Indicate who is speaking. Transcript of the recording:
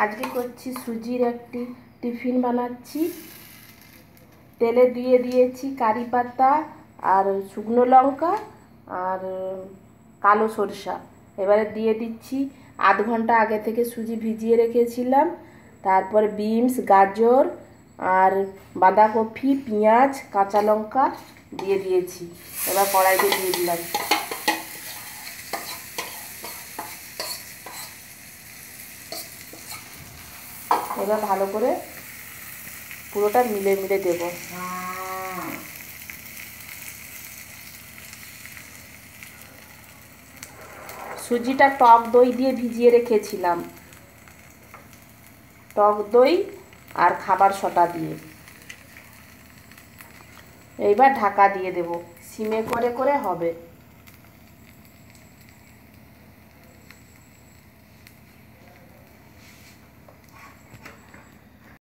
Speaker 1: আজকে করছি সুজির একটি টিফিন বানাচ্ছি। তেলে দিয়ে দিয়েছি কারি পাতা আর শুকনো লঙ্কা আর কালো সরষা। এবারে দিয়ে দিচ্ছি আধ ঘন্টা আগে থেকে সুজি ভিজিয়ে রেখেছিলাম। তারপরে বিনস, গাজর আর বাঁধাকপি, পেঁয়াজ, কাঁচা লঙ্কা দিয়ে দিয়েছি। এবার কড়াইতে দিয়ে দিলাম। এবার ভালো করে পুরোটা মিলে মিলে দেব। সুজিটা টক দই দিয়ে ভিজিয়ে রেখেছিলাম, টক দই আর খাবার সোডা দিয়ে। এইবার ঢাকা দিয়ে দেব, সিমে করে করে হবে।